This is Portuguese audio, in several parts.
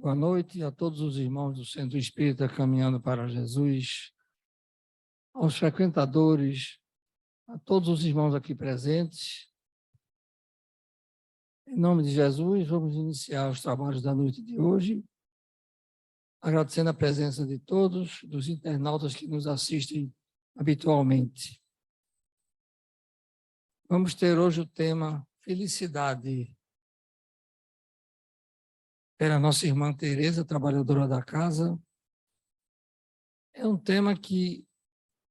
Boa noite a todos os irmãos do Centro Espírita Caminhando para Jesus, aos frequentadores, a todos os irmãos aqui presentes. Em nome de Jesus, vamos iniciar os trabalhos da noite de hoje, agradecendo a presença de todos, dos internautas que nos assistem habitualmente. Vamos ter hoje o tema Felicidade. Pela nossa irmã Teresa, trabalhadora da casa. É um tema que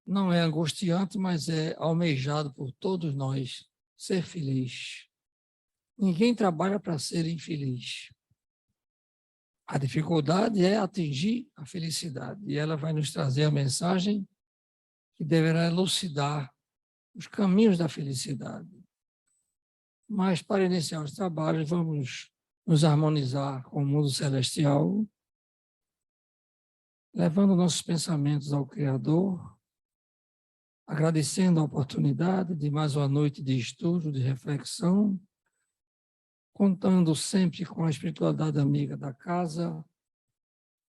não é angustiante, mas é almejado por todos nós, ser feliz. Ninguém trabalha para ser infeliz. A dificuldade é atingir a felicidade, e ela vai nos trazer a mensagem que deverá elucidar os caminhos da felicidade. Mas, para iniciar os trabalhos, vamos nos harmonizar com o mundo celestial, levando nossos pensamentos ao Criador, agradecendo a oportunidade de mais uma noite de estudo, de reflexão, contando sempre com a espiritualidade amiga da casa,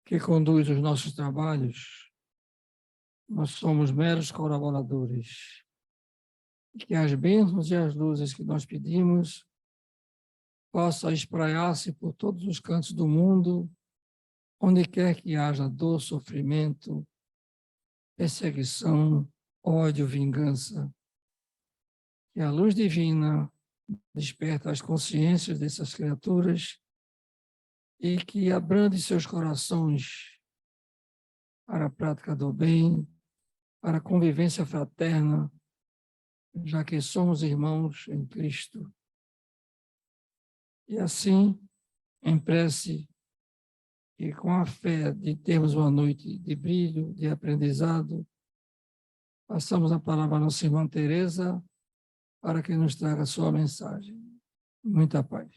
que conduz os nossos trabalhos. Nós somos meros colaboradores. Que as bênçãos e as luzes que nós pedimos possam espraiar-se por todos os cantos do mundo, onde quer que haja dor, sofrimento, perseguição, ódio, vingança. Que a luz divina desperta as consciências dessas criaturas e que abrande seus corações para a prática do bem, para a convivência fraterna, já que somos irmãos em Cristo. E assim, em prece e com a fé de termos uma noite de brilho, de aprendizado, passamos a palavra à nossa irmã Teresa para que nos traga a sua mensagem. Muita paz.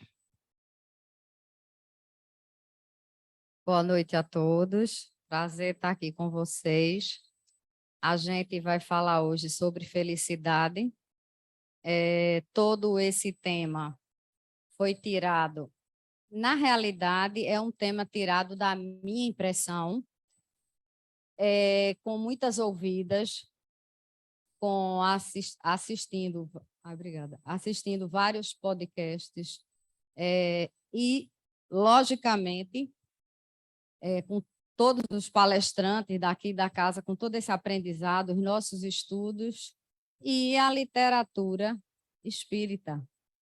Boa noite a todos. Prazer estar aqui com vocês. A gente vai falar hoje sobre felicidade. Todo esse tema foi tirado. Na realidade, é um tema tirado da minha impressão, com muitas ouvidas, assistindo vários podcasts e, logicamente, com todos os palestrantes daqui da casa, com todo esse aprendizado, os nossos estudos e a literatura espírita,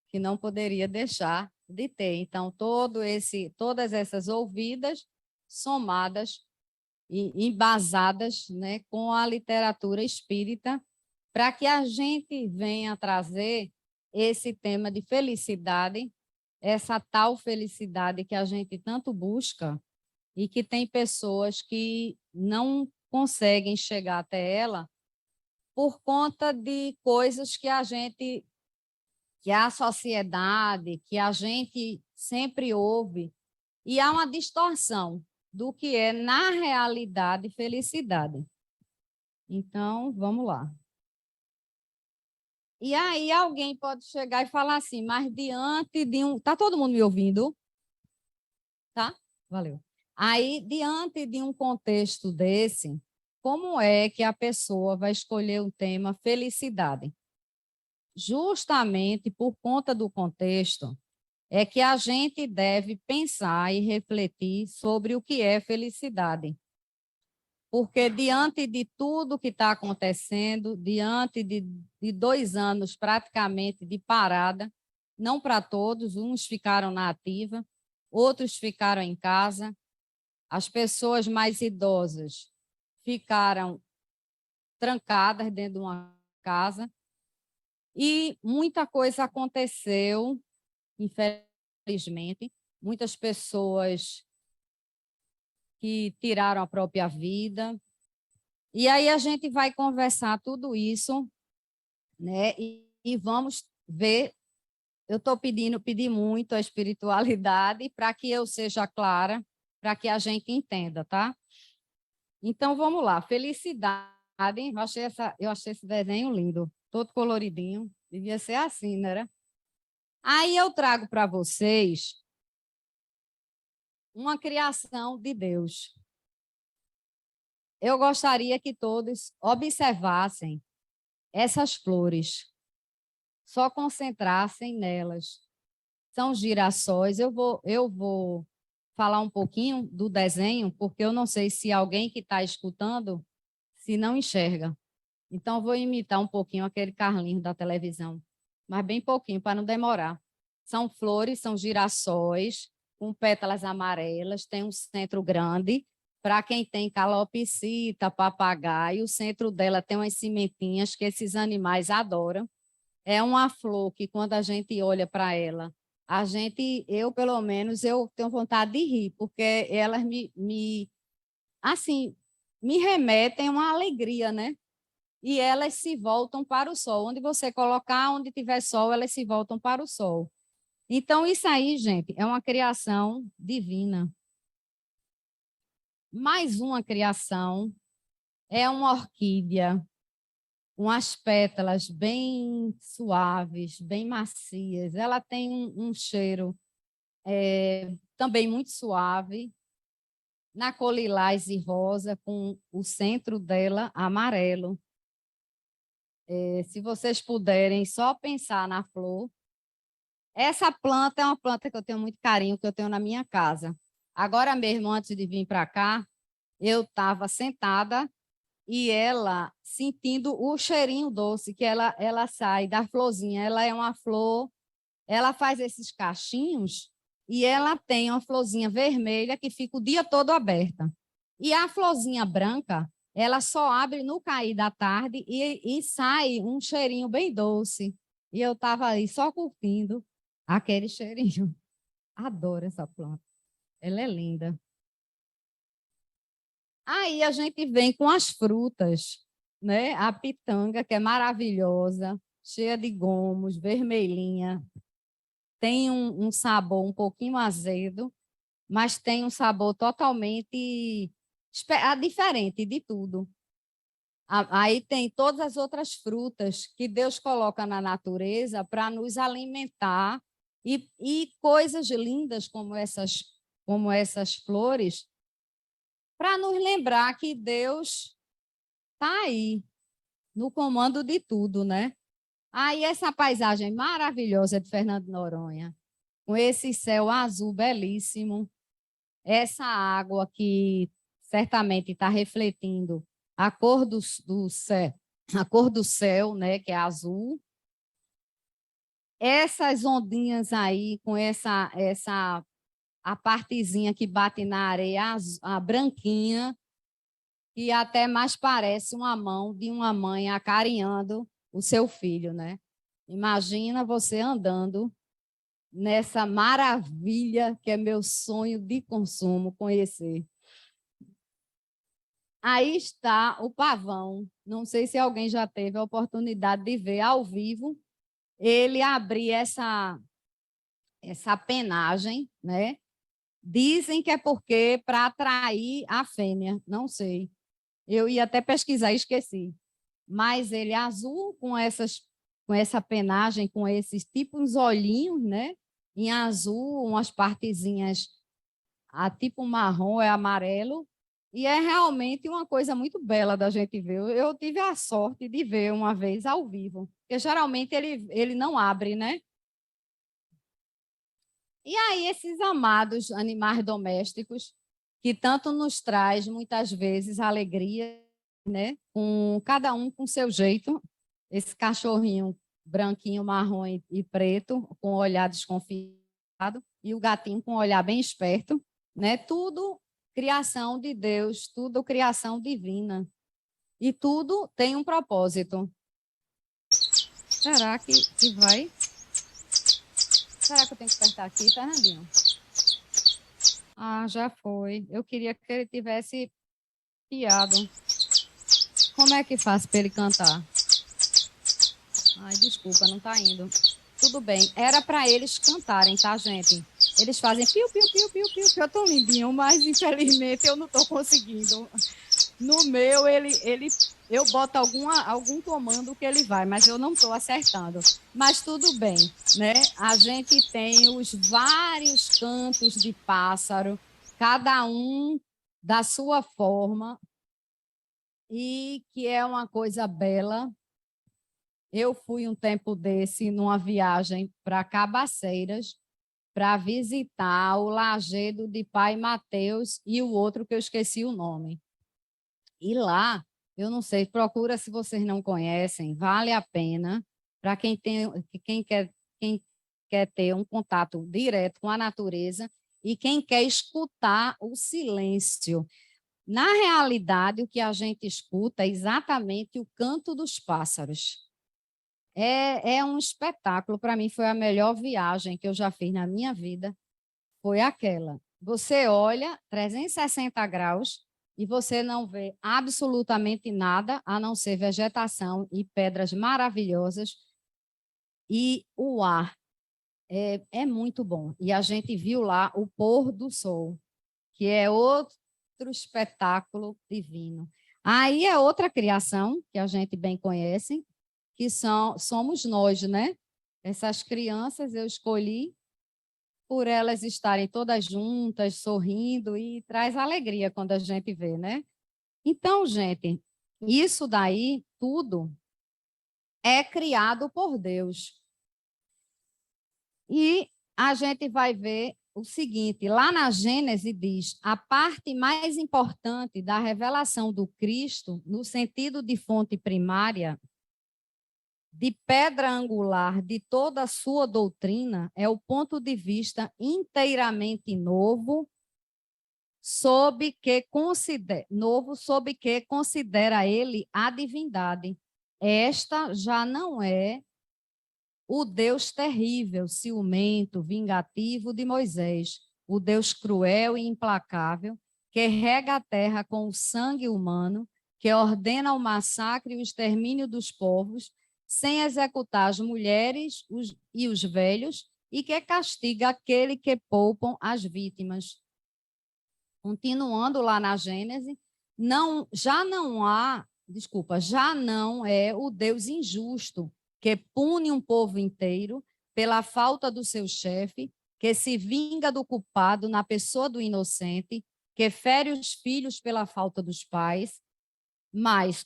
que não poderia deixar de ter. Então, todas essas ouvidas somadas e embasadas, né, com a literatura espírita, para que a gente venha trazer esse tema de felicidade, essa tal felicidade que a gente tanto busca, e que tem pessoas que não conseguem chegar até ela por conta de coisas que que a sociedade, que a gente sempre ouve, e há uma distorção do que é, na realidade, felicidade. Então, vamos lá. E aí alguém pode chegar e falar assim, mas diante de um... Está todo mundo me ouvindo? Tá? Valeu. Aí, diante de um contexto desse, como é que a pessoa vai escolher o tema felicidade? Justamente por conta do contexto, é que a gente deve pensar e refletir sobre o que é felicidade. Porque diante de tudo que está acontecendo, diante de 2 anos praticamente de parada, não para todos, uns ficaram na ativa, outros ficaram em casa, as pessoas mais idosas ficaram trancadas dentro de uma casa e muita coisa aconteceu, infelizmente. Muitas pessoas que tiraram a própria vida. E aí a gente vai conversar tudo isso, né? E vamos ver. Eu estou pedi muito a espiritualidade para que eu seja clara, para que a gente entenda, tá? Então, vamos lá. Felicidade. Eu achei esse desenho lindo, todo coloridinho. Devia ser assim, né? Aí eu trago para vocês uma criação de Deus. Eu gostaria que todos observassem essas flores, só concentrassem nelas. São girassóis. Eu vou falar um pouquinho do desenho, porque eu não sei se alguém que está escutando se não enxerga. Então, eu vou imitar um pouquinho aquele Carlinhos da televisão, mas bem pouquinho, para não demorar. São flores, são girassóis, com pétalas amarelas, tem um centro grande. Para quem tem calopsita, papagaio, o centro dela tem umas cimentinhas que esses animais adoram. É uma flor que, quando a gente olha para ela, eu, pelo menos, eu tenho vontade de rir, porque elas assim, me remetem a uma alegria, né? E elas se voltam para o sol. Onde você colocar, onde tiver sol, elas se voltam para o sol. Então, isso aí, gente, é uma criação divina. Mais uma criação é uma orquídea, umas pétalas bem suaves, bem macias. Ela tem um cheiro também muito suave, na cor lilás e rosa, com o centro dela amarelo. Se vocês puderem só pensar na flor, essa planta é uma planta que eu tenho muito carinho, que eu tenho na minha casa. Agora mesmo, antes de vir para cá, eu estava sentada e ela sentindo o cheirinho doce que ela sai da florzinha. Ela é uma flor, ela faz esses cachinhos e ela tem uma florzinha vermelha que fica o dia todo aberta. E a florzinha branca, ela só abre no cair da tarde e sai um cheirinho bem doce. E eu estava ali só curtindo aquele cheirinho. Adoro essa planta. Ela é linda. Aí a gente vem com as frutas, né? A pitanga, que é maravilhosa, cheia de gomos, vermelhinha. Tem um sabor um pouquinho azedo, mas tem um sabor totalmente diferente de tudo. Aí tem todas as outras frutas que Deus coloca na natureza para nos alimentar e coisas lindas como essas flores, para nos lembrar que Deus está aí, no comando de tudo, né? Aí essa paisagem maravilhosa de Fernando de Noronha, com esse céu azul belíssimo, essa água que certamente está refletindo a cor do céu, né, que é azul. Essas ondinhas aí, com a partezinha que bate na areia, a branquinha, que até mais parece uma mão de uma mãe acarinhando o seu filho, né? Imagina você andando nessa maravilha que é meu sonho de consumo, conhecer. Aí está o pavão. Não sei se alguém já teve a oportunidade de ver ao vivo ele abrir essa penagem, né? Dizem que é porque para atrair a fêmea, não sei. Eu ia até pesquisar e esqueci. Mas ele é azul com essa penagem, com esses tipos olhinhos, né? Em azul, umas partezinhas tipo marrom, é amarelo. E é realmente uma coisa muito bela da gente ver. Eu tive a sorte de ver uma vez ao vivo, porque geralmente ele não abre, né? E aí esses amados animais domésticos, que tanto nos traz, muitas vezes, alegria, né? Com cada um com seu jeito. Esse cachorrinho branquinho, marrom e preto, com um olhar desconfiado, e o gatinho com um olhar bem esperto, né? Tudo criação de Deus, tudo criação divina. E tudo tem um propósito. Será que vai? Será que eu tenho que apertar aqui, Fernandinho? Ah, já foi. Eu queria que ele tivesse piado. Como é que faz para ele cantar? Ai, desculpa, não está indo. Tudo bem. Era para eles cantarem, tá, gente? Eles fazem piu, piu, piu, piu, piu, piu, tão lindinho, mas infelizmente eu não estou conseguindo. No meu, eu boto algum comando que ele vai, mas eu não estou acertando. Mas tudo bem, né? A gente tem os vários cantos de pássaro cada um da sua forma, e que é uma coisa bela. Eu fui um tempo desse numa viagem para Cabaceiras para visitar o lajedo de Pai Mateus e o outro que eu esqueci o nome. E lá, eu não sei, procura se vocês não conhecem, vale a pena para quem quer ter um contato direto com a natureza e quem quer escutar o silêncio. Na realidade, o que a gente escuta é exatamente o canto dos pássaros. É um espetáculo. Para mim, foi a melhor viagem que eu já fiz na minha vida. Foi aquela. Você olha 360 graus e você não vê absolutamente nada, a não ser vegetação e pedras maravilhosas. E o ar é muito bom. E a gente viu lá o pôr do sol, que é outro espetáculo divino. Aí é outra criação que a gente bem conhece, que somos nós, né? Essas crianças eu escolhi por elas estarem todas juntas, sorrindo, e traz alegria quando a gente vê, né? Então, gente, isso daí tudo é criado por Deus. E a gente vai ver o seguinte, lá na Gênese diz, a parte mais importante da revelação do Cristo, no sentido de fonte primária, de pedra angular de toda a sua doutrina, é o ponto de vista inteiramente novo, sob que considera ele a divindade. Esta já não é o Deus terrível, ciumento, vingativo de Moisés, o Deus cruel e implacável, que rega a terra com o sangue humano, que ordena o massacre e o extermínio dos povos, sem executar as mulheres e os velhos, e que castiga aquele que poupam as vítimas. Continuando lá na Gênese, já não é o Deus injusto, que pune um povo inteiro pela falta do seu chefe, que se vinga do culpado na pessoa do inocente, que fere os filhos pela falta dos pais, mas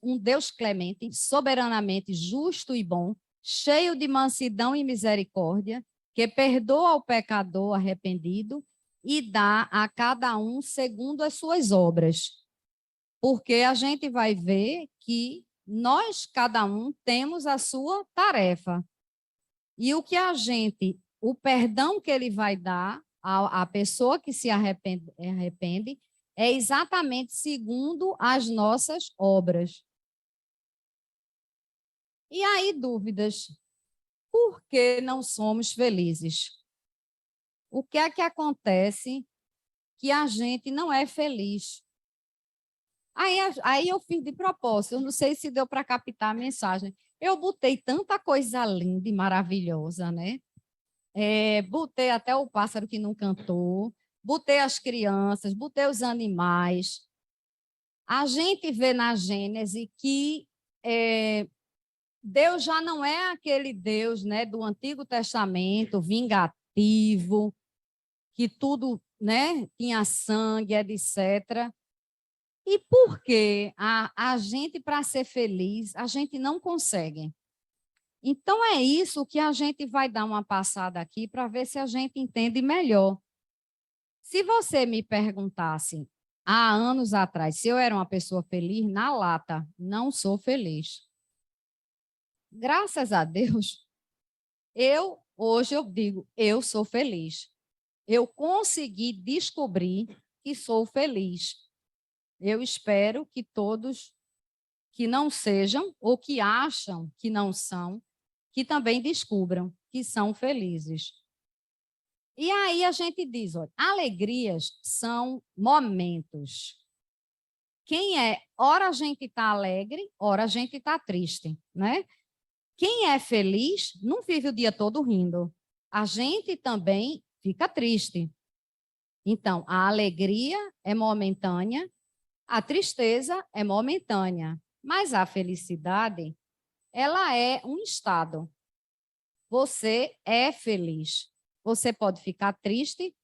um Deus clemente, soberanamente justo e bom, cheio de mansidão e misericórdia, que perdoa o pecador arrependido e dá a cada um segundo as suas obras. Porque a gente vai ver que nós, cada um, temos a sua tarefa. E o perdão que ele vai dar à pessoa que se arrepende é exatamente segundo as nossas obras. E aí, dúvidas? Por que não somos felizes? O que é que acontece que a gente não é feliz? Aí eu fiz de propósito, eu não sei se deu para captar a mensagem. Eu botei tanta coisa linda e maravilhosa, né? Botei até o pássaro que não cantou, botei as crianças, botei os animais. A gente vê na Gênese que Deus já não é aquele Deus, né, do Antigo Testamento, vingativo, que tudo, né, tinha sangue, etc. E por que a gente, para ser feliz, a gente não consegue? Então, é isso que a gente vai dar uma passada aqui para ver se a gente entende melhor. Se você me perguntasse há anos atrás se eu era uma pessoa feliz, na lata, não sou feliz. Graças a Deus, hoje eu digo, eu sou feliz. Eu consegui descobrir que sou feliz. Eu espero que todos que não sejam ou que acham que não são, que também descubram que são felizes. E aí a gente diz, olha, alegrias são momentos. Ora a gente está alegre, ora a gente está triste, né? Quem é feliz não vive o dia todo rindo. A gente também fica triste. Então, a alegria é momentânea, a tristeza é momentânea, mas a felicidade, ela é um estado. Você é feliz. Você pode ficar triste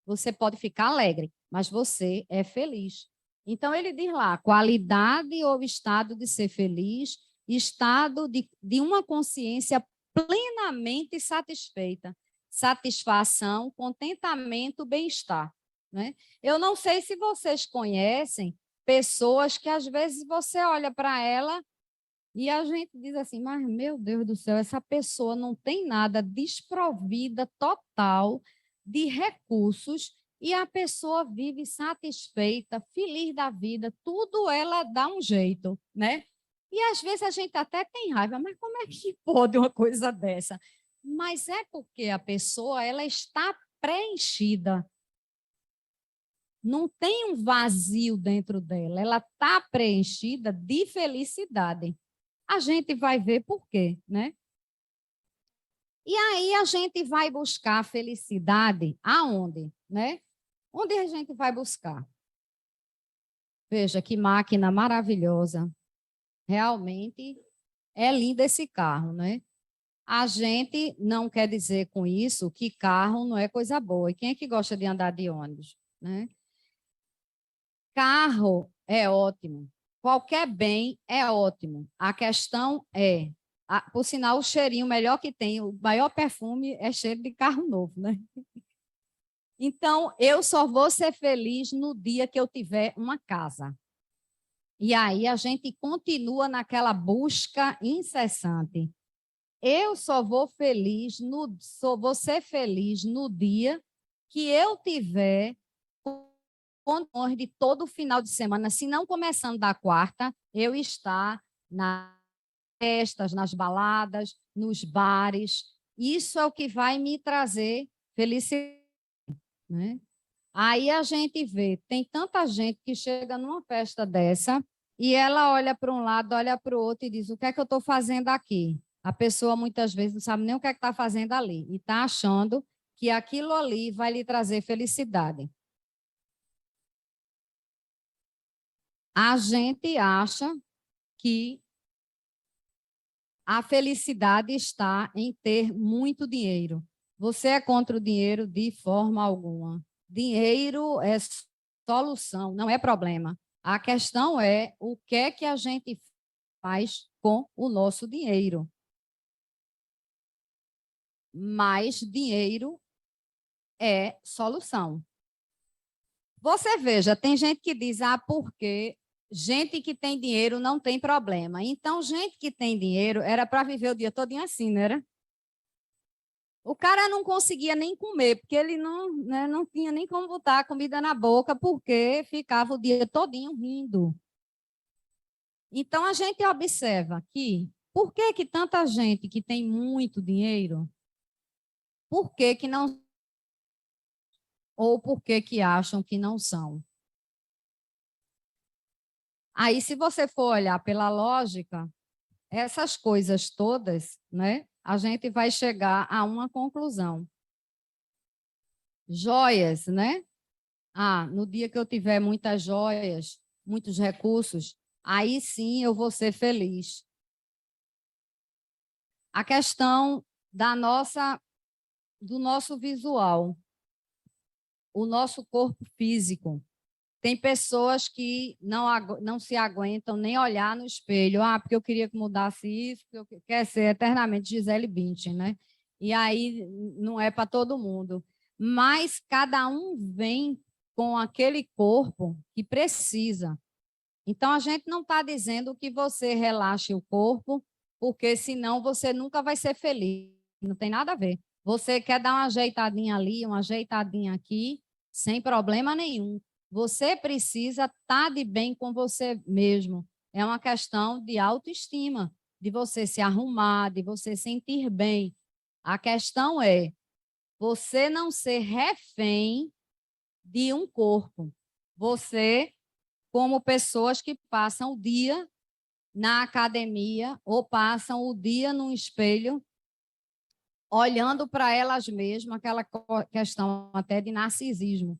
Você pode ficar alegre, mas você é feliz. Então, ele diz lá, qualidade ou estado de ser feliz, estado de uma consciência plenamente satisfeita, satisfação, contentamento, bem-estar, né? Eu não sei se vocês conhecem pessoas que, às vezes, você olha para ela e a gente diz assim, mas, meu Deus do céu, essa pessoa não tem nada, desprovida total de recursos, e a pessoa vive satisfeita, feliz da vida, tudo ela dá um jeito, né? E às vezes a gente até tem raiva, mas como é que pode uma coisa dessa? Mas é porque a pessoa ela está preenchida. Não tem um vazio dentro dela, ela está preenchida de felicidade. A gente vai ver por quê, né? E aí a gente vai buscar a felicidade aonde, né? Onde a gente vai buscar? Veja que máquina maravilhosa. Realmente é lindo esse carro, né? A gente não quer dizer com isso que carro não é coisa boa. E quem é que gosta de andar de ônibus, né? Carro é ótimo. Qualquer bem é ótimo. A questão é, por sinal, o cheirinho melhor que tem, o maior perfume é cheiro de carro novo, né? Então, eu só vou ser feliz no dia que eu tiver uma casa. E aí a gente continua naquela busca incessante. Eu só vou vou ser feliz no dia que eu tiver condições de todo final de semana, se não começando da quarta, eu estar nas festas, nas baladas, nos bares. Isso é o que vai me trazer felicidade, né? Aí a gente vê, tem tanta gente que chega numa festa dessa e ela olha para um lado, olha para o outro e diz: o que é que eu estou fazendo aqui? A pessoa muitas vezes não sabe nem o que é que está fazendo ali e está achando que aquilo ali vai lhe trazer felicidade. A gente acha que a felicidade está em ter muito dinheiro. Você é contra o dinheiro de forma alguma. Dinheiro é solução, não é problema. A questão é o que é que a gente faz com o nosso dinheiro. Mas dinheiro é solução. Você veja, tem gente que diz, porque gente que tem dinheiro não tem problema. Então, gente que tem dinheiro era para viver o dia todinho assim, não era? O cara não conseguia nem comer, porque ele não, né, não tinha nem como botar a comida na boca, porque ficava o dia todinho rindo. Então, a gente observa que, por que que tanta gente que tem muito dinheiro, por que que não, ou por que que acham que não são? Aí, se você for olhar pela lógica, essas coisas todas, né, a gente vai chegar a uma conclusão. Joias, né? No dia que eu tiver muitas joias, muitos recursos, aí sim eu vou ser feliz. A questão do nosso visual, o nosso corpo físico. Tem pessoas que não se aguentam nem olhar no espelho. Porque eu queria que mudasse isso, porque eu quero ser eternamente Gisele Bündchen, né? E aí não é para todo mundo. Mas cada um vem com aquele corpo que precisa. Então, a gente não está dizendo que você relaxe o corpo, porque senão você nunca vai ser feliz. Não tem nada a ver. Você quer dar uma ajeitadinha ali, uma ajeitadinha aqui, sem problema nenhum. Você precisa estar de bem com você mesmo. É uma questão de autoestima, de você se arrumar, de você sentir bem. A questão é você não ser refém de um corpo. Você, como pessoas que passam o dia na academia ou passam o dia no espelho, olhando para elas mesmas, aquela questão até de narcisismo.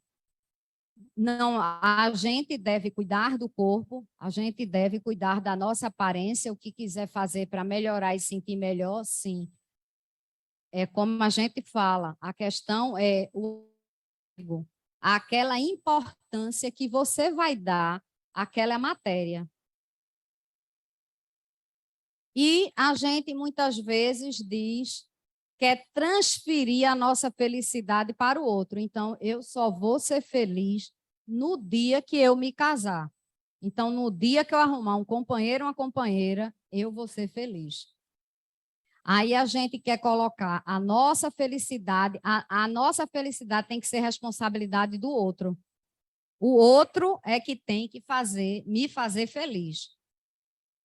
Não, a gente deve cuidar do corpo, a gente deve cuidar da nossa aparência, o que quiser fazer para melhorar e sentir melhor, sim. É como a gente fala, a questão é o ego. àquela importância que você vai dar àquela matéria. E a gente muitas vezes diz quer transferir a nossa felicidade para o outro. Então, eu só vou ser feliz no dia que eu me casar. Então, no dia que eu arrumar um companheiro ou uma companheira, eu vou ser feliz. Aí a gente quer colocar a nossa felicidade, a nossa felicidade tem que ser responsabilidade do outro. O outro é que tem que me fazer feliz.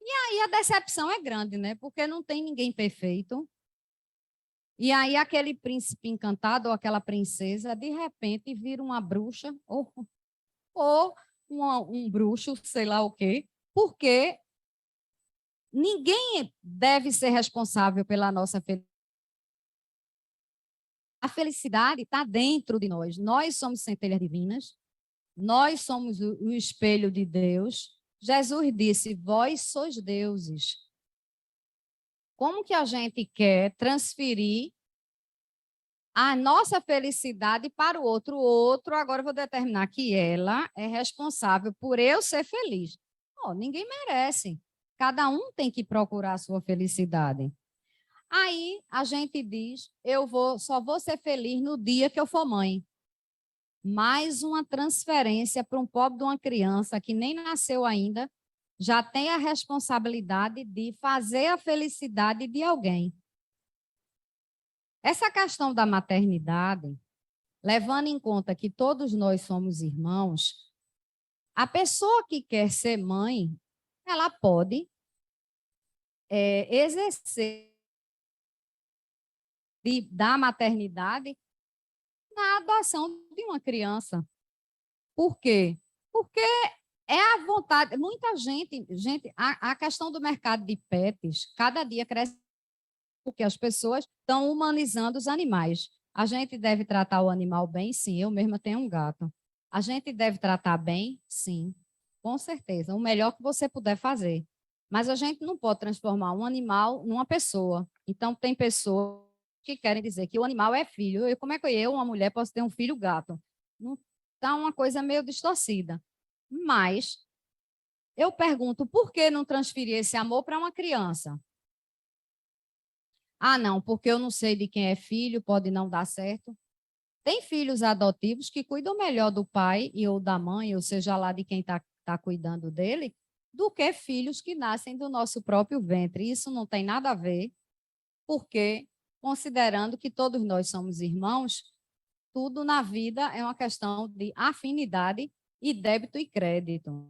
E aí a decepção é grande, né? Porque não tem ninguém perfeito. E aí aquele príncipe encantado ou aquela princesa, de repente, vira uma bruxa ou um bruxo, sei lá o quê, porque ninguém deve ser responsável pela nossa felicidade. A felicidade está dentro de nós. Nós somos centelhas divinas, nós somos o espelho de Deus. Jesus disse, vós sois deuses. Como que a gente quer transferir a nossa felicidade para o outro? O outro, agora eu vou determinar que ela é responsável por eu ser feliz. Oh, ninguém merece. Cada um tem que procurar a sua felicidade. Aí a gente diz, só vou ser feliz no dia que eu for mãe. Mais uma transferência para um pobre de uma criança que nem nasceu ainda, já tem a responsabilidade de fazer a felicidade de alguém. Essa questão da maternidade, levando em conta que todos nós somos irmãos, a pessoa que quer ser mãe, ela pode exercer da maternidade na adoção de uma criança. Por quê? Porque é a vontade. Muita gente, a questão do mercado de pets, cada dia cresce porque as pessoas estão humanizando os animais. A gente deve tratar o animal bem? Sim, eu mesma tenho um gato. A gente deve tratar bem? Sim, com certeza. O melhor que você puder fazer. Mas a gente não pode transformar um animal numa pessoa. Então, tem pessoas que querem dizer que o animal é filho. Como é que eu, uma mulher, posso ter um filho gato? Não está uma coisa meio distorcida. Mas eu pergunto, por que não transferir esse amor para uma criança? Ah, não, porque eu não sei de quem é filho, pode não dar certo. Tem filhos adotivos que cuidam melhor do pai ou da mãe, ou seja lá de quem está cuidando dele, do que filhos que nascem do nosso próprio ventre. Isso não tem nada a ver, porque, considerando que todos nós somos irmãos, tudo na vida é uma questão de afinidade e débito e crédito.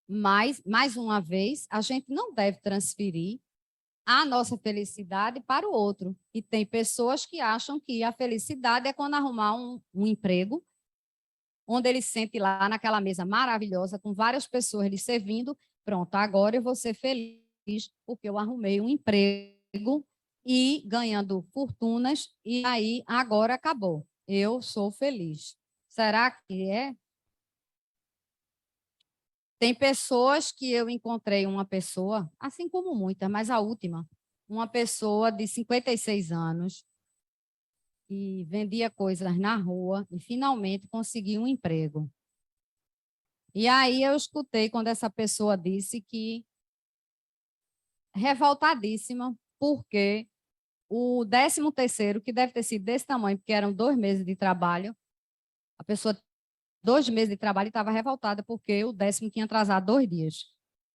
Mas, mais uma vez, a gente não deve transferir a nossa felicidade para o outro. E tem pessoas que acham que a felicidade é quando arrumar um emprego, onde ele sente lá naquela mesa maravilhosa, com várias pessoas lhe servindo. Pronto, agora eu vou ser feliz, porque eu arrumei um emprego e ganhando fortunas, e aí agora acabou. Eu sou feliz. Será que é? Tem pessoas que eu encontrei uma pessoa, assim como muitas, mas a última, uma pessoa de 56 anos, que vendia coisas na rua e finalmente conseguiu um emprego. E aí eu escutei quando essa pessoa disse que revoltadíssima, porque o 13º, que deve ter sido desse tamanho, porque eram 2 meses de trabalho, a pessoa 2 meses de trabalho e estava revoltada porque o 10º tinha atrasado 2 dias.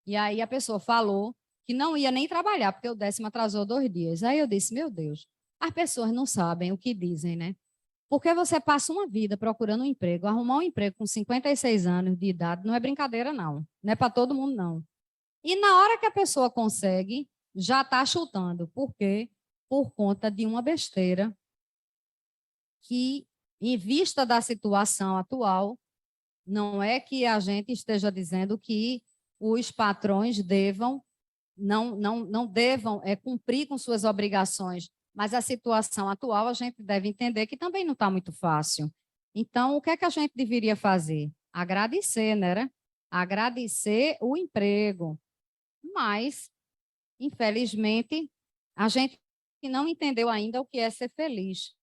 E aí a pessoa falou que não ia nem trabalhar, porque o 10º atrasou 2 dias. Aí eu disse, meu Deus, as pessoas não sabem o que dizem, né? Porque você passa uma vida procurando um emprego, arrumar um emprego com 56 anos de idade não é brincadeira, não. Não é para todo mundo, não. E na hora que a pessoa consegue, já está chutando. Por quê? Por conta de uma besteira que, em vista da situação atual, não é que a gente esteja dizendo que os patrões não devam cumprir com suas obrigações, mas a situação atual a gente deve entender que também não está muito fácil. Então, o que é que a gente deveria fazer? Agradecer, né? Agradecer o emprego. Mas, infelizmente, a gente não entendeu ainda o que é ser feliz.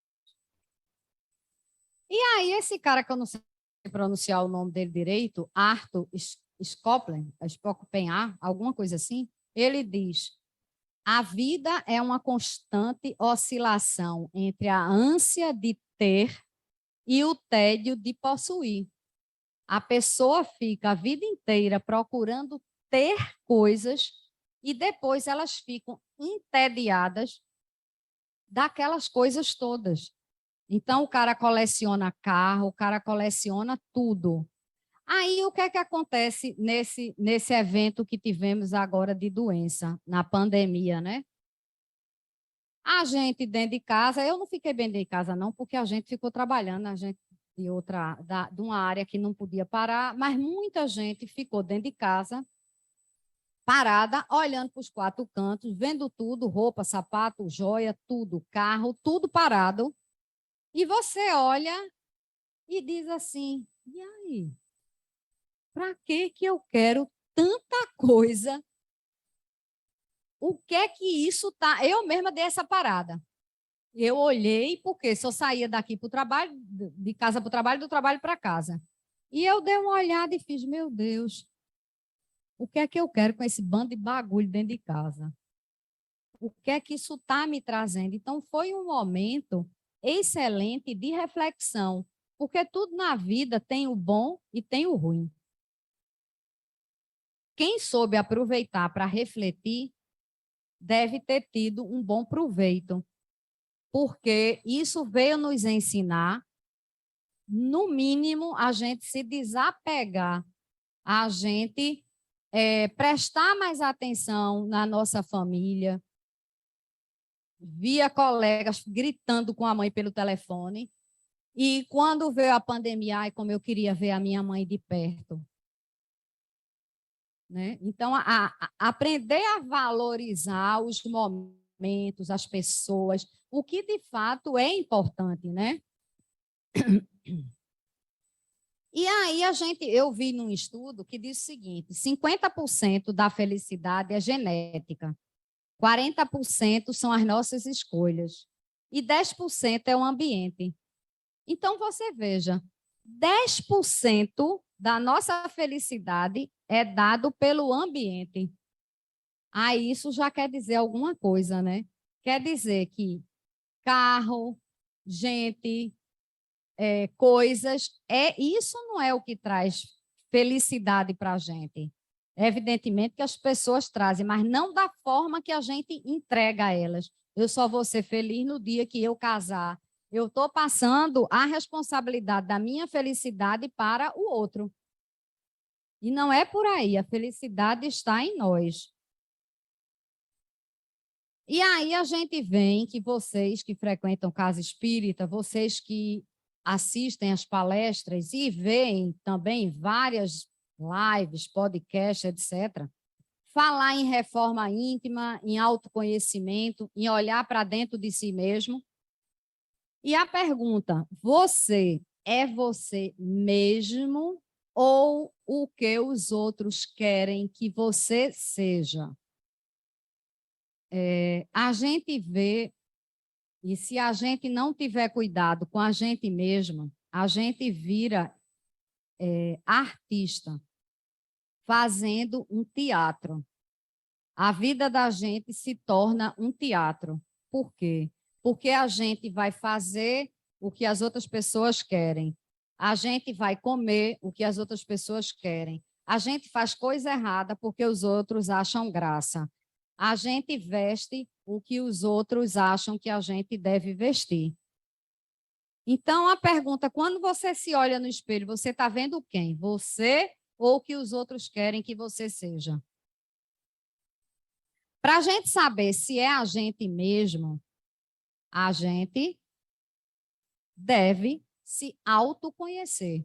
E aí, esse cara, que eu não sei pronunciar o nome dele direito, Arthur Schopenhauer, alguma coisa assim, ele diz: a vida é uma constante oscilação entre a ânsia de ter e o tédio de possuir. A pessoa fica a vida inteira procurando ter coisas e depois elas ficam entediadas daquelas coisas todas. Então, o cara coleciona carro, o cara coleciona tudo. Aí, o que é que acontece nesse evento que tivemos agora de doença, na pandemia, né? A gente dentro de casa, eu não fiquei bem dentro de casa, não, porque a gente ficou trabalhando, a gente de uma área que não podia parar, mas muita gente ficou dentro de casa, parada, olhando para os quatro cantos, vendo tudo, roupa, sapato, joia, tudo, carro, tudo parado. E você olha e diz assim: e aí? Para que eu quero tanta coisa? O que é que isso tá? Eu mesma dei essa parada. Eu olhei, porque se eu saía daqui para o trabalho, de casa para o trabalho, do trabalho para casa. E eu dei uma olhada e fiz: meu Deus, o que é que eu quero com esse bando de bagulho dentro de casa? O que é que isso está me trazendo? Então, foi um momento excelente de reflexão, porque tudo na vida tem o bom e tem o ruim. Quem soube aproveitar para refletir deve ter tido um bom proveito, porque isso veio nos ensinar, no mínimo, a gente se desapegar, a gente prestar mais atenção na nossa família. Via colegas gritando com a mãe pelo telefone, e quando veio a pandemia, ai, como eu queria ver a minha mãe de perto. Né? Então, aprender a valorizar os momentos, as pessoas, o que de fato é importante, né? E aí eu vi num estudo que diz o seguinte: 50% da felicidade é genética, 40% são as nossas escolhas e 10% é o ambiente. Então, você veja, 10% da nossa felicidade é dado pelo ambiente. Aí isso já quer dizer alguma coisa, né? Quer dizer que carro, gente, coisas, isso não é o que traz felicidade para a gente. Evidentemente que as pessoas trazem, mas não da forma que a gente entrega a elas. Eu só vou ser feliz no dia que eu casar. Eu estou passando a responsabilidade da minha felicidade para o outro. E não é por aí, a felicidade está em nós. E aí a gente vê que vocês que frequentam casa espírita, vocês que assistem às palestras e veem também várias lives, podcasts, etc., falar em reforma íntima, em autoconhecimento, em olhar para dentro de si mesmo. E a pergunta: você é você mesmo ou o que os outros querem que você seja? A gente vê, e se a gente não tiver cuidado com a gente mesma, a gente vira artista fazendo um teatro. A vida da gente se torna um teatro. Por quê? Porque a gente vai fazer o que as outras pessoas querem. A gente vai comer o que as outras pessoas querem. A gente faz coisa errada porque os outros acham graça. A gente veste o que os outros acham que a gente deve vestir. Então, a pergunta: quando você se olha no espelho, você está vendo quem? Você ou o que os outros querem que você seja? Para a gente saber se é a gente mesmo, a gente deve se autoconhecer.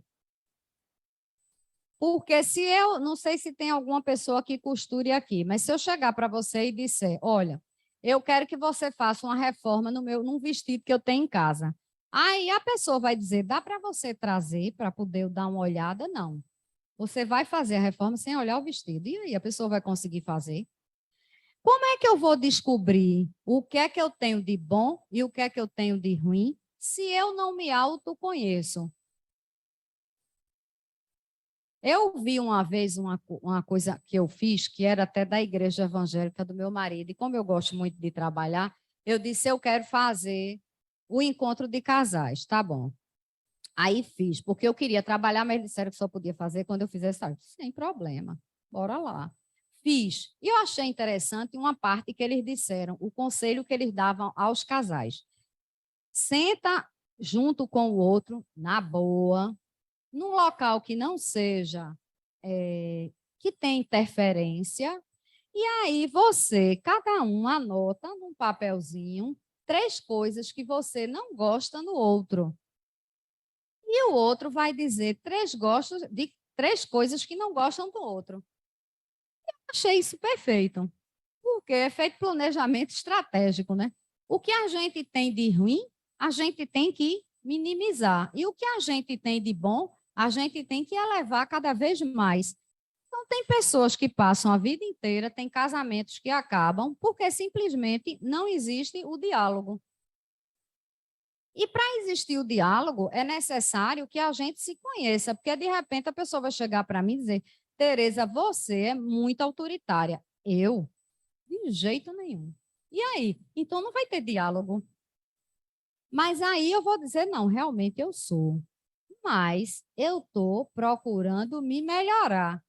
Porque se eu, não sei se tem alguma pessoa que costure aqui, mas se eu chegar para você e disser: olha, eu quero que você faça uma reforma num vestido que eu tenho em casa. Aí a pessoa vai dizer: dá para você trazer para poder eu dar uma olhada? Não. Você vai fazer a reforma sem olhar o vestido. E aí a pessoa vai conseguir fazer? Como é que eu vou descobrir o que é que eu tenho de bom e o que é que eu tenho de ruim se eu não me autoconheço? Eu vi uma vez uma coisa que eu fiz, que era até da igreja evangélica do meu marido, e como eu gosto muito de trabalhar, eu disse, eu quero fazer o encontro de casais, tá bom. Aí fiz, porque eu queria trabalhar, mas eles disseram que só podia fazer quando eu fizesse tarde. Sem problema, bora lá. Fiz. E eu achei interessante uma parte que eles disseram, o conselho que eles davam aos casais. Senta junto com o outro, na boa, num local que não seja, que tem interferência, e aí você, cada um anota num papelzinho 3 coisas que você não gosta no outro. E o outro vai dizer 3 coisas que não gostam do outro. Eu achei isso perfeito, porque é feito planejamento estratégico, né? O que a gente tem de ruim, a gente tem que minimizar. E o que a gente tem de bom, a gente tem que elevar cada vez mais. Então, tem pessoas que passam a vida inteira, tem casamentos que acabam, porque simplesmente não existe o diálogo. E para existir o diálogo, é necessário que a gente se conheça, porque de repente a pessoa vai chegar para mim e dizer: Tereza, você é muito autoritária. Eu? De jeito nenhum. E aí? Então não vai ter diálogo. Mas aí eu vou dizer: não, realmente eu sou. Mas eu estou procurando me melhorar.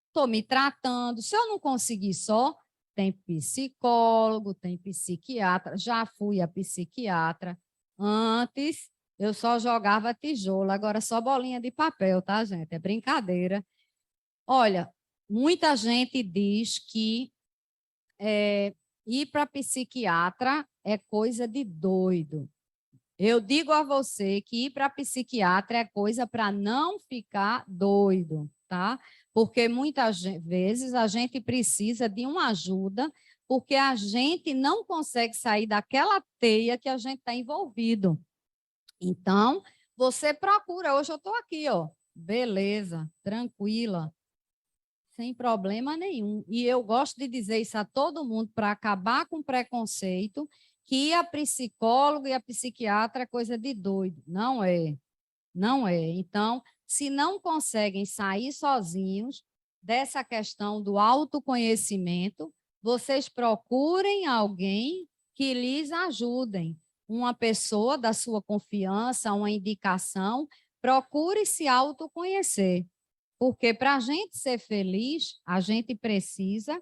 Estou me tratando. Se eu não conseguir só, tem psicólogo, tem psiquiatra. Já fui a psiquiatra. Antes, eu só jogava tijolo, agora só bolinha de papel, tá, gente? É brincadeira. Olha, muita gente diz que ir para psiquiatra é coisa de doido. Eu digo a você que ir para psiquiatra é coisa para não ficar doido, tá? Porque muitas vezes a gente precisa de uma ajuda, porque a gente não consegue sair daquela teia que a gente está envolvido. Então, você procura. Hoje eu estou aqui, ó, beleza, tranquila, sem problema nenhum. E eu gosto de dizer isso a todo mundo para acabar com o preconceito, que a psicóloga e a psiquiatra é coisa de doido. Não é, não é. Então, se não conseguem sair sozinhos dessa questão do autoconhecimento, vocês procurem alguém que lhes ajudem. Uma pessoa da sua confiança, uma indicação, procure se autoconhecer. Porque para a gente ser feliz, a gente precisa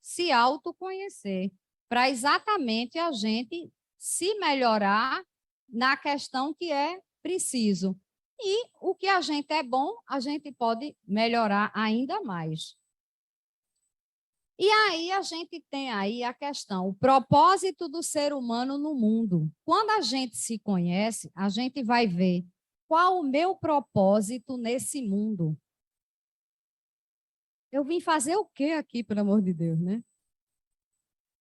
se autoconhecer, para exatamente a gente se melhorar na questão que é preciso. E o que a gente é bom, a gente pode melhorar ainda mais. E aí a gente tem aí a questão, o propósito do ser humano no mundo. Quando a gente se conhece, a gente vai ver qual o meu propósito nesse mundo. Eu vim fazer o quê aqui, pelo amor de Deus, né?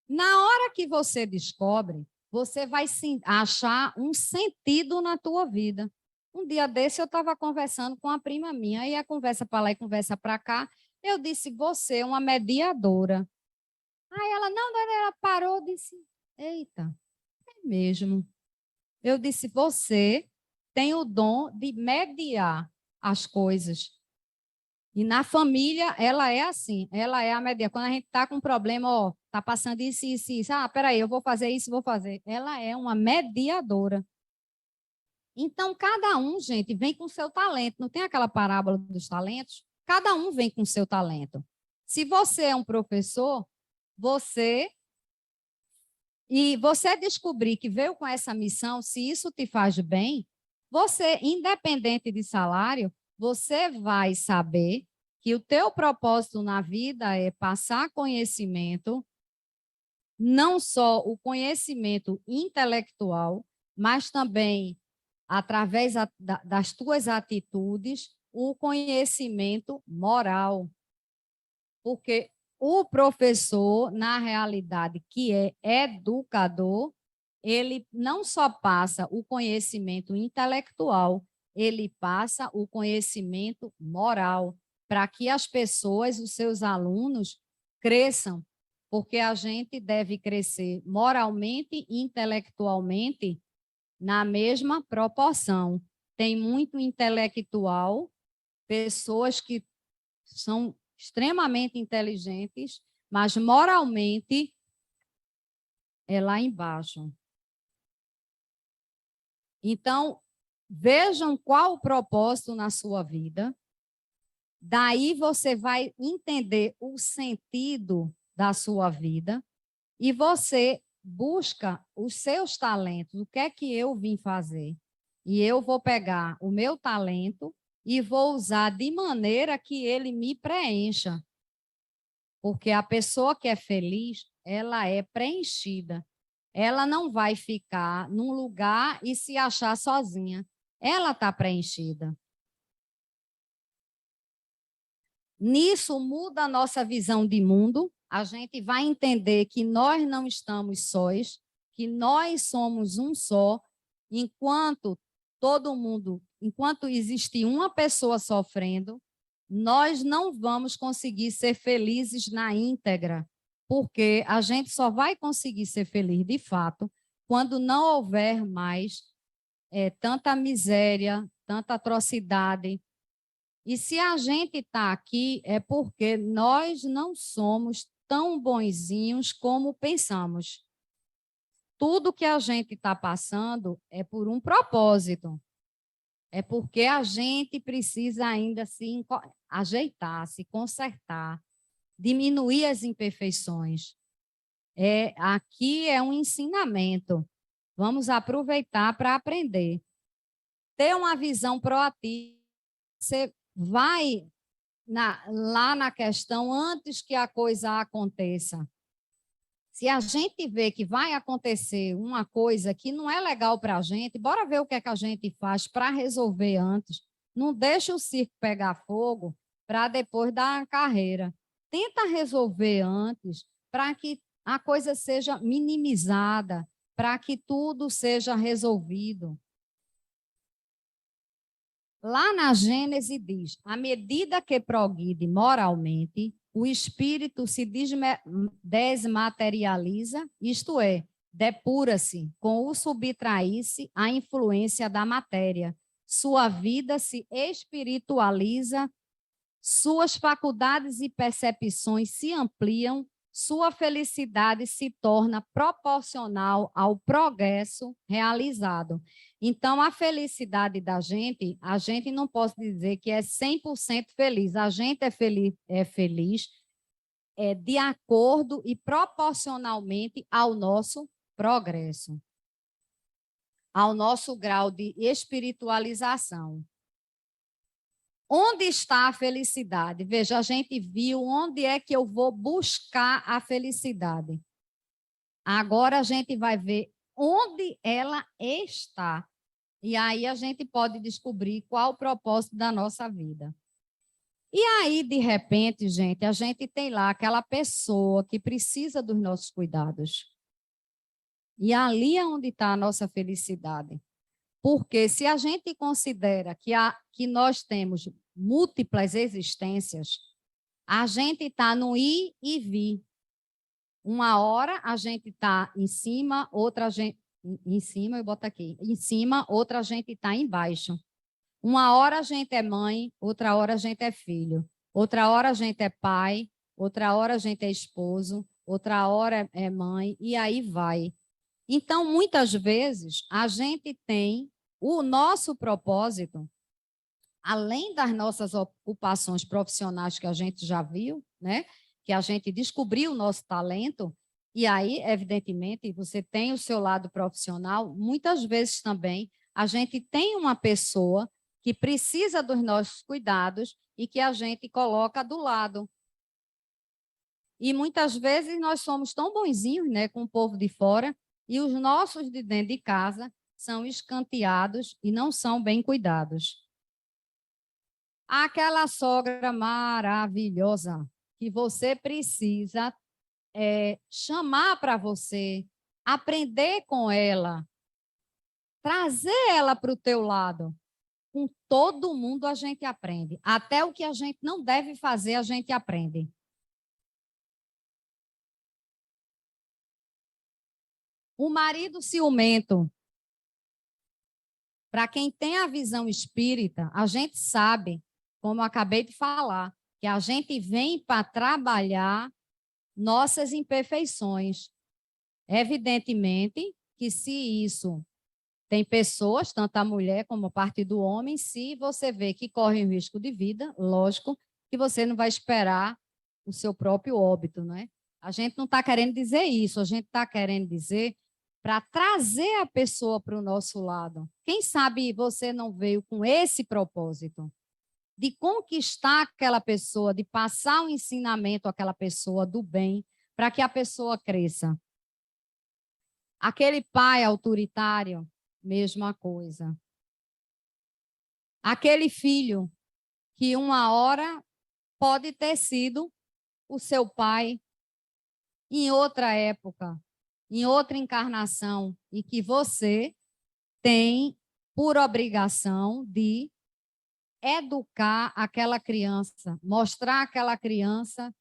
Na hora que você descobre, você vai achar um sentido na tua vida. Um dia desse eu estava conversando com uma prima minha, e a conversa para lá e conversa para cá, eu disse, você é uma mediadora. Aí ela, não, ela parou, disse, eita, é mesmo. Eu disse, você tem o dom de mediar as coisas. E na família, ela é assim, ela é a mediadora. Quando a gente está com um problema, ó, está passando isso, isso, isso. Ah, peraí, eu vou fazer isso, vou fazer. Ela é uma mediadora. Então, cada um, gente, vem com seu talento. Não tem aquela parábola dos talentos? Cada um vem com seu talento. Se você é um professor, você descobrir que veio com essa missão, se isso te faz bem, você, independente de salário, você vai saber que o teu propósito na vida é passar conhecimento, não só o conhecimento intelectual, mas também, através das tuas atitudes, o conhecimento moral. Porque o professor, na realidade, que é educador, ele não só passa o conhecimento intelectual, ele passa o conhecimento moral, para que as pessoas, os seus alunos, cresçam. porque a gente deve crescer moralmente e intelectualmente na mesma proporção. Tem muito intelectual, pessoas que são extremamente inteligentes, mas moralmente é lá embaixo. Então, vejam qual o propósito na sua vida. Daí você vai entender o sentido da sua vida e você busca os seus talentos. O que é que eu vim fazer? E eu vou pegar o meu talento e vou usar de maneira que ele me preencha. Porque a pessoa que é feliz, ela é preenchida. Ela não vai ficar num lugar e se achar sozinha. Ela está preenchida. Nisso muda a nossa visão de mundo. A gente vai entender que nós não estamos sós, que nós somos um só, enquanto todo mundo, enquanto existe uma pessoa sofrendo, nós não vamos conseguir ser felizes na íntegra, porque a gente só vai conseguir ser feliz de fato quando não houver mais tanta miséria, tanta atrocidade. E se a gente está aqui, é porque nós não somos tão bonzinhos como pensamos. Tudo que a gente está passando é por um propósito. É porque a gente precisa ainda se ajeitar, se consertar, diminuir as imperfeições. Aqui é um ensinamento. Vamos aproveitar para aprender. Ter uma visão proativa. Você vai lá na questão antes que a coisa aconteça. Se a gente vê que vai acontecer uma coisa que não é legal para a gente, bora ver o que é que a gente faz para resolver antes. Não deixa o circo pegar fogo para depois dar a carreira. Tenta resolver antes para que a coisa seja minimizada, para que tudo seja resolvido. Lá na Gênese diz, à medida que progride moralmente, o espírito se desmaterializa, isto é, depura-se com o subtrair-se à influência da matéria. Sua vida se espiritualiza, suas faculdades e percepções se ampliam, sua felicidade se torna proporcional ao progresso realizado. Então, a felicidade da gente, a gente não pode dizer que é 100% feliz. A gente é feliz de acordo e proporcionalmente ao nosso progresso, ao nosso grau de espiritualização. Onde está a felicidade? Veja, a gente viu onde é que eu vou buscar a felicidade. Agora a gente vai ver onde ela está. E aí a gente pode descobrir qual o propósito da nossa vida. E aí, de repente, gente, a gente tem lá aquela pessoa que precisa dos nossos cuidados. E ali é onde está a nossa felicidade. Porque se a gente considera que nós temos múltiplas existências, a gente está no ir e vir. Uma hora a gente está em cima, outra gente em cima, eu boto aqui, em cima, outra gente está embaixo. Uma hora a gente é mãe, outra hora a gente é filho. Outra hora a gente é pai, outra hora a gente é esposo, outra hora é mãe, e aí vai. Então, muitas vezes, a gente tem o nosso propósito, além das nossas ocupações profissionais que a gente já viu, né? Que a gente descobriu o nosso talento, e aí, evidentemente, você tem o seu lado profissional, muitas vezes também a gente tem uma pessoa que precisa dos nossos cuidados e que a gente coloca do lado. E muitas vezes nós somos tão bonzinhos, né, com o povo de fora, e os nossos de dentro de casa são escanteados e não são bem cuidados. Aquela sogra maravilhosa que você precisa chamar para você, aprender com ela, trazer ela para o teu lado. Com todo mundo a gente aprende. Até o que a gente não deve fazer, a gente aprende. O marido ciumento, para quem tem a visão espírita, a gente sabe, como eu acabei de falar, que a gente vem para trabalhar nossas imperfeições. Evidentemente que se isso tem pessoas, tanto a mulher como a parte do homem, se você vê que corre um risco de vida, lógico que você não vai esperar o seu próprio óbito, não é? A gente não está querendo dizer isso, a gente está querendo dizer para trazer a pessoa para o nosso lado. Quem sabe você não veio com esse propósito de conquistar aquela pessoa, de passar um ensinamento àquela pessoa do bem, para que a pessoa cresça. Aquele pai autoritário, mesma coisa. Aquele filho que uma hora pode ter sido o seu pai em outra época, em outra encarnação, e que você tem por obrigação de educar aquela criança, mostrar àquela criança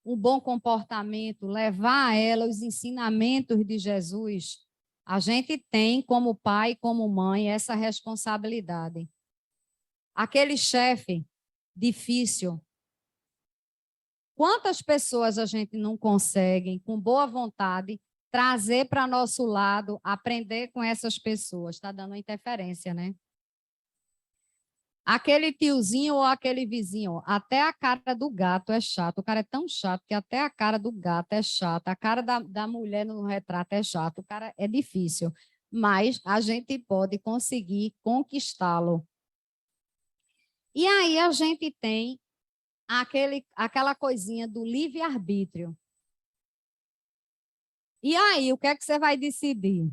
um bom comportamento, levar a ela os ensinamentos de Jesus. A gente tem, como pai, como mãe, essa responsabilidade. Aquele chefe difícil, quantas pessoas a gente não consegue, com boa vontade, trazer para nosso lado, aprender com essas pessoas? Está dando interferência, né? Aquele tiozinho ou aquele vizinho, até a cara do gato é chato. O cara é tão chato que até a cara do gato é chata. A cara da mulher no retrato é chato. O cara é difícil, mas a gente pode conseguir conquistá-lo. E aí a gente tem aquela coisinha do livre-arbítrio. E aí, o que é que você vai decidir?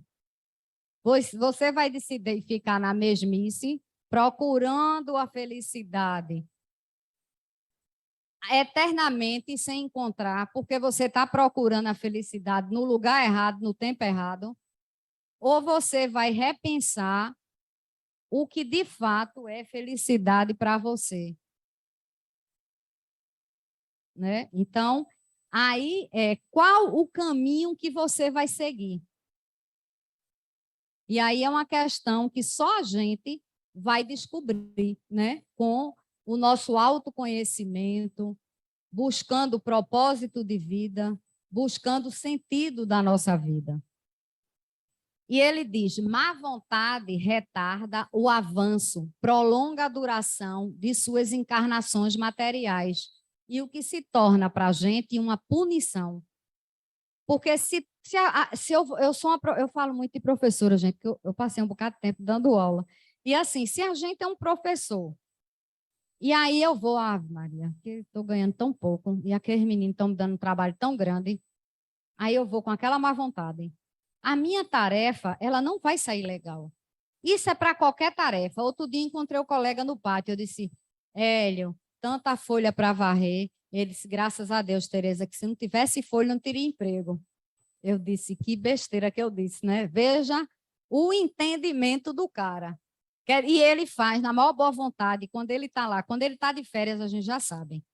Você vai decidir ficar na mesmice, procurando a felicidade eternamente sem encontrar, porque você está procurando a felicidade no lugar errado, no tempo errado, ou você vai repensar o que de fato é felicidade para você. Né? Então, aí qual o caminho que você vai seguir? E aí é uma questão que só a gente vai descobrir, né? Com o nosso autoconhecimento, buscando o propósito de vida, buscando o sentido da nossa vida. E ele diz: má vontade retarda o avanço, prolonga a duração de suas encarnações materiais, e o que se torna para a gente uma punição. Porque se eu falo muito de professora, gente, que eu passei um bocado de tempo dando aula. E assim, se a gente é um professor, e aí eu vou, Ave Maria, que estou ganhando tão pouco, e aqueles meninos estão me dando um trabalho tão grande, aí eu vou com aquela má vontade. A minha tarefa, ela não vai sair legal. Isso é para qualquer tarefa. Outro dia encontrei o colega no pátio, eu disse: Hélio, tanta folha para varrer. Ele disse: graças a Deus, Tereza, que se não tivesse folha, não teria emprego. Eu disse: que besteira que eu disse, né? Veja o entendimento do cara. E ele faz na maior boa vontade. Quando ele está lá, quando ele está de férias, a gente já sabe.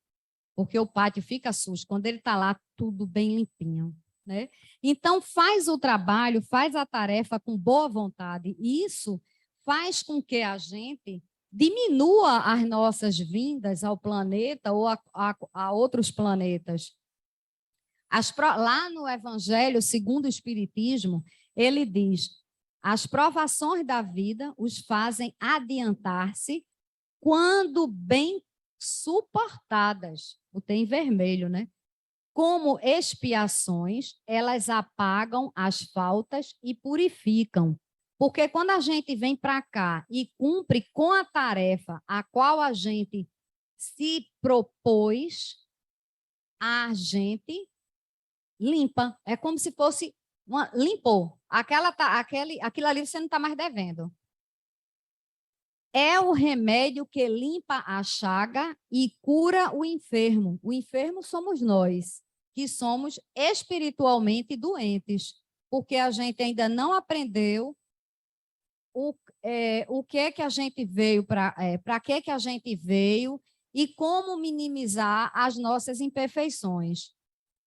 Porque o pátio fica sujo. Quando ele está lá, tudo bem limpinho. Né? Então, faz o trabalho, faz a tarefa com boa vontade. Isso faz com que a gente diminua as nossas vindas ao planeta ou a outros planetas. Lá no Evangelho, segundo o Espiritismo, ele diz: as provações da vida os fazem adiantar-se quando bem suportadas. Botei em vermelho, né? Como expiações, elas apagam as faltas e purificam. Porque quando a gente vem para cá e cumpre com a tarefa a qual a gente se propôs, a gente limpa. É como se fosse limpou. Aquilo ali você não está mais devendo. É o remédio que limpa a chaga e cura o enfermo. O enfermo somos nós, que somos espiritualmente doentes, porque a gente ainda não aprendeu o que é que a gente veio para que a gente veio e como minimizar as nossas imperfeições.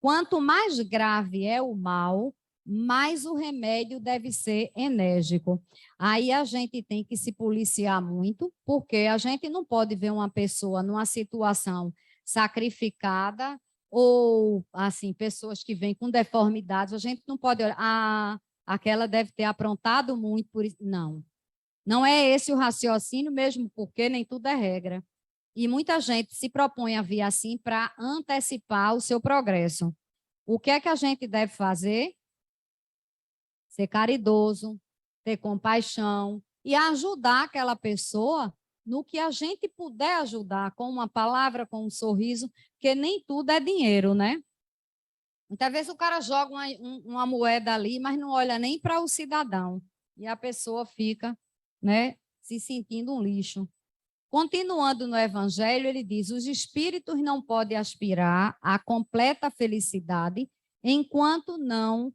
Quanto mais grave é o mal, mas o remédio deve ser enérgico. Aí a gente tem que se policiar muito, porque a gente não pode ver uma pessoa numa situação sacrificada ou, assim, pessoas que vêm com deformidades, a gente não pode olhar, aquela deve ter aprontado muito por isso. Não, não é esse o raciocínio, mesmo porque nem tudo é regra. E muita gente se propõe a vir assim para antecipar o seu progresso. O que é que a gente deve fazer? Ser caridoso, ter compaixão e ajudar aquela pessoa no que a gente puder ajudar, com uma palavra, com um sorriso, porque nem tudo é dinheiro, né? Muitas vezes o cara joga uma moeda ali, mas não olha nem para o cidadão. E a pessoa fica, né, se sentindo um lixo. Continuando no Evangelho, ele diz: os espíritos não podem aspirar à completa felicidade enquanto não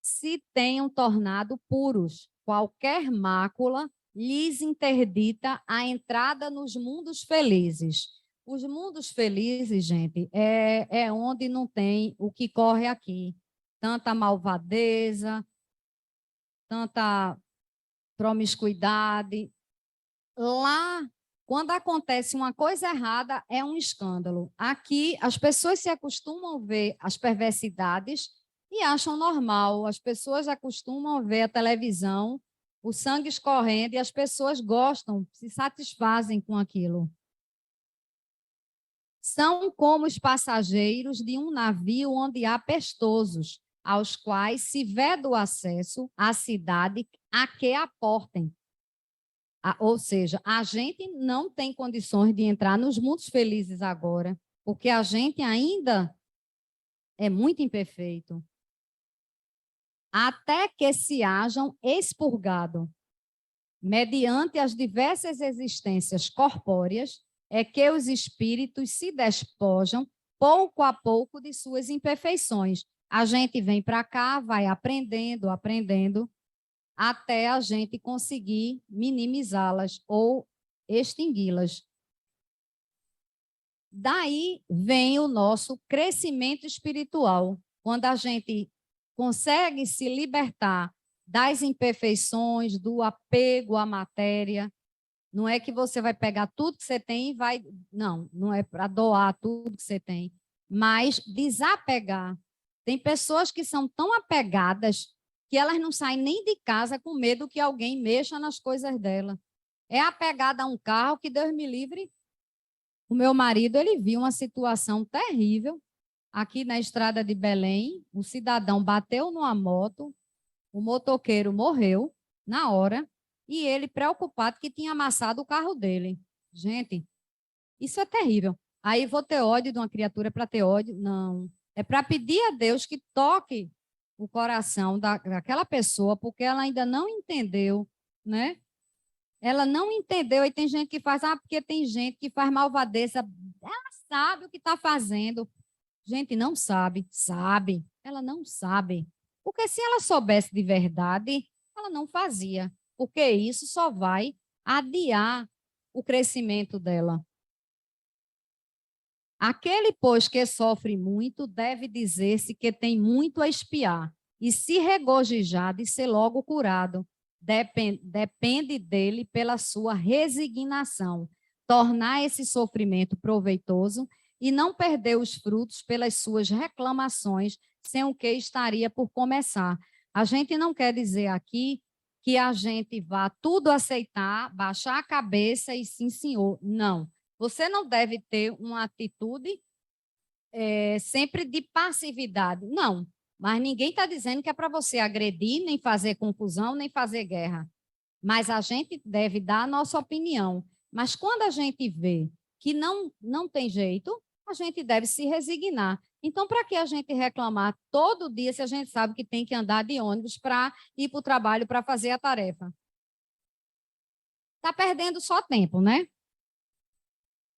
se tenham tornado puros. Qualquer mácula lhes interdita a entrada nos mundos felizes. Os mundos felizes, gente, é onde não tem o que corre aqui. Tanta malvadeza, tanta promiscuidade. Lá, quando acontece uma coisa errada, é um escândalo. Aqui, as pessoas se acostumam a ver as perversidades e acham normal. As pessoas acostumam a ver a televisão, o sangue escorrendo, e as pessoas gostam, se satisfazem com aquilo. São como os passageiros de um navio onde há pestosos, aos quais se veda o acesso à cidade a que aportem. Ou seja, a gente não tem condições de entrar nos mundos felizes agora, porque a gente ainda é muito imperfeito. Até que se hajam expurgado, mediante as diversas existências corpóreas, é que os espíritos se despojam pouco a pouco de suas imperfeições. A gente vem para cá, vai aprendendo, até a gente conseguir minimizá-las ou extingui-las. Daí vem o nosso crescimento espiritual, quando a gente consegue se libertar das imperfeições, do apego à matéria. Não é que você vai pegar tudo que você tem e vai... Não é para doar tudo que você tem, mas desapegar. Tem pessoas que são tão apegadas que elas não saem nem de casa com medo que alguém mexa nas coisas dela. É apegada a um carro que, Deus me livre, o meu marido, ele viu uma situação terrível aqui na estrada de Belém, o cidadão bateu numa moto, o motoqueiro morreu na hora, e ele preocupado que tinha amassado o carro dele. Gente, isso é terrível. Aí vou ter ódio de uma criatura para ter ódio? Não. É para pedir a Deus que toque o coração daquela pessoa, porque ela ainda não entendeu, né? Ela não entendeu, e tem gente que faz, porque tem gente que faz malvadeza, ela sabe o que está fazendo. Gente, não sabe, sabe, ela não sabe. Porque se ela soubesse de verdade, ela não fazia, porque isso só vai adiar o crescimento dela. Aquele, pois, que sofre muito, deve dizer-se que tem muito a expiar, e se regozijar de ser logo curado. Depende dele pela sua resignação, tornar esse sofrimento proveitoso e não perder os frutos pelas suas reclamações, sem o que estaria por começar. A gente não quer dizer aqui que a gente vá tudo aceitar, baixar a cabeça e sim, senhor. Não. Você não deve ter uma atitude sempre de passividade. Não. Mas ninguém está dizendo que é para você agredir, nem fazer confusão, nem fazer guerra. Mas a gente deve dar a nossa opinião. Mas quando a gente vê que não tem jeito, a gente deve se resignar. Então, para que a gente reclamar todo dia se a gente sabe que tem que andar de ônibus para ir para o trabalho, para fazer a tarefa? Está perdendo só tempo, né?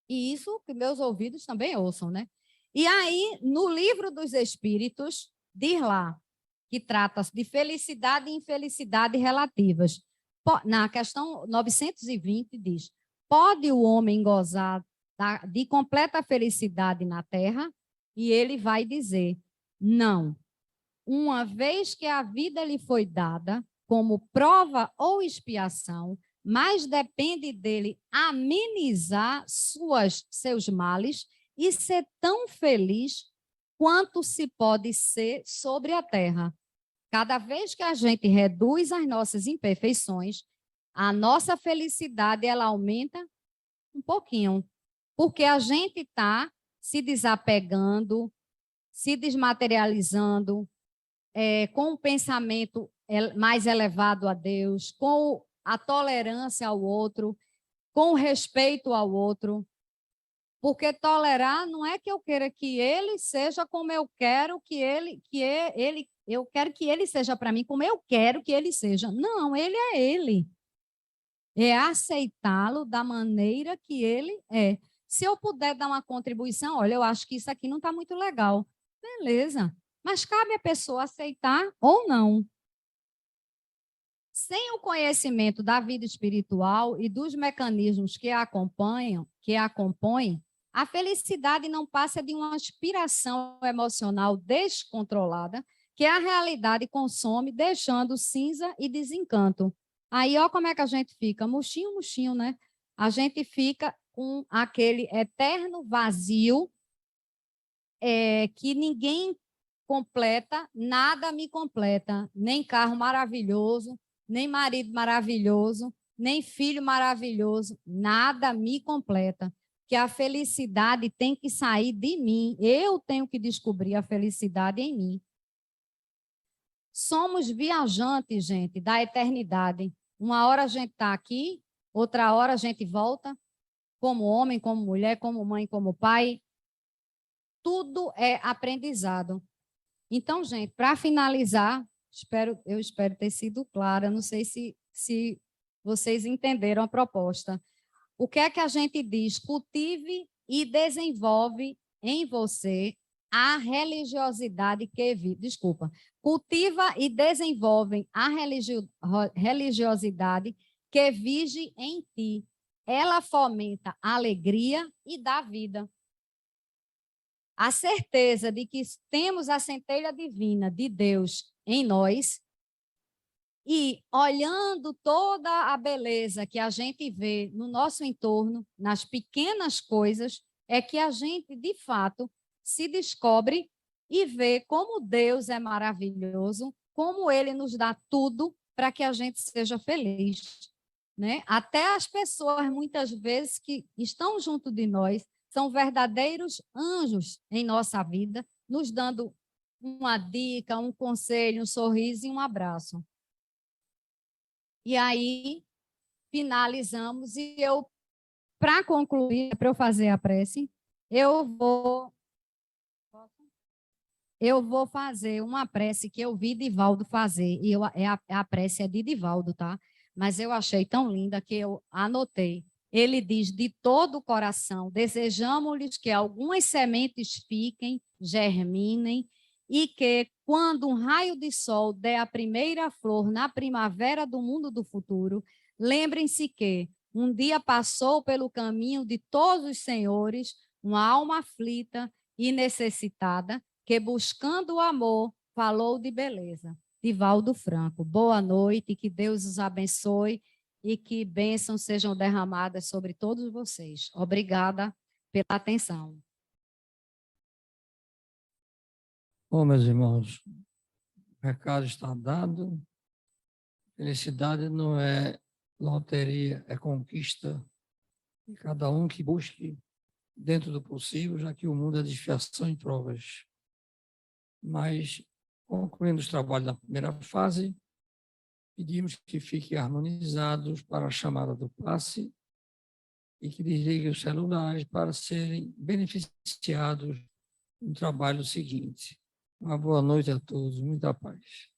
E isso que meus ouvidos também ouçam, né? E aí, no livro dos Espíritos, diz lá que trata-se de felicidade e infelicidade relativas. Na questão 920 diz: pode o homem gozar de completa felicidade na terra? E ele vai dizer: não. uma vez que a vida lhe foi dada como prova ou expiação, mas depende dele amenizar seus males e ser tão feliz quanto se pode ser sobre a terra. Cada vez que a gente reduz as nossas imperfeições, a nossa felicidade ela aumenta um pouquinho, porque a gente está se desapegando, se desmaterializando, com um pensamento mais elevado a Deus, com a tolerância ao outro, com o respeito ao outro. Porque tolerar não é que eu queira que ele seja como eu quero eu quero que ele seja para mim como eu quero que ele seja. Não, ele é ele. É aceitá-lo da maneira que ele é. Se eu puder dar uma contribuição, olha, eu acho que isso aqui não está muito legal. Beleza. Mas cabe a pessoa aceitar ou não. Sem o conhecimento da vida espiritual e dos mecanismos que a compõem, a felicidade não passa de uma aspiração emocional descontrolada que a realidade consome, deixando cinza e desencanto. Aí, ó, como é que a gente fica? Murchinho, murchinho, né? A gente fica com aquele eterno vazio que ninguém completa, nada me completa, nem carro maravilhoso, nem marido maravilhoso, nem filho maravilhoso, nada me completa. Que a felicidade tem que sair de mim, eu tenho que descobrir a felicidade em mim. Somos viajantes, gente, da eternidade. Uma hora a gente está aqui, outra hora a gente volta, como homem, como mulher, como mãe, como pai. Tudo é aprendizado. Então, gente, para finalizar, eu espero ter sido clara, não sei se vocês entenderam a proposta. O que é que a gente diz? Cultive e desenvolve em você a religiosidade que vive. Desculpa. Cultiva e desenvolve a religiosidade que vige em ti. Ela fomenta a alegria e dá vida. A certeza de que temos a centelha divina de Deus em nós e olhando toda a beleza que a gente vê no nosso entorno, nas pequenas coisas, é que a gente, de fato, se descobre e vê como Deus é maravilhoso, como Ele nos dá tudo para que a gente seja feliz. Né? Até as pessoas, muitas vezes, que estão junto de nós, são verdadeiros anjos em nossa vida, nos dando uma dica, um conselho, um sorriso e um abraço. E aí, finalizamos, e eu, para concluir, para eu fazer a prece, eu vou fazer uma prece que eu vi Divaldo fazer, e a prece é de Divaldo, tá? Mas eu achei tão linda que eu anotei. Ele diz, de todo o coração, desejamos-lhes que algumas sementes fiquem, germinem, e que, quando um raio de sol der a primeira flor na primavera do mundo do futuro, lembrem-se que um dia passou pelo caminho de todos os senhores uma alma aflita e necessitada, que, buscando o amor, falou de beleza. Divaldo Franco. Boa noite, que Deus os abençoe e que bênçãos sejam derramadas sobre todos vocês. Obrigada pela atenção. Bom, meus irmãos, o recado está dado. Felicidade não é loteria, é conquista. E cada um que busque dentro do possível, já que o mundo é de expiação e provas. Mas, concluindo os trabalhos da primeira fase, pedimos que fiquem harmonizados para a chamada do passe e que desliguem os celulares para serem beneficiados no trabalho seguinte. Uma boa noite a todos, muita paz.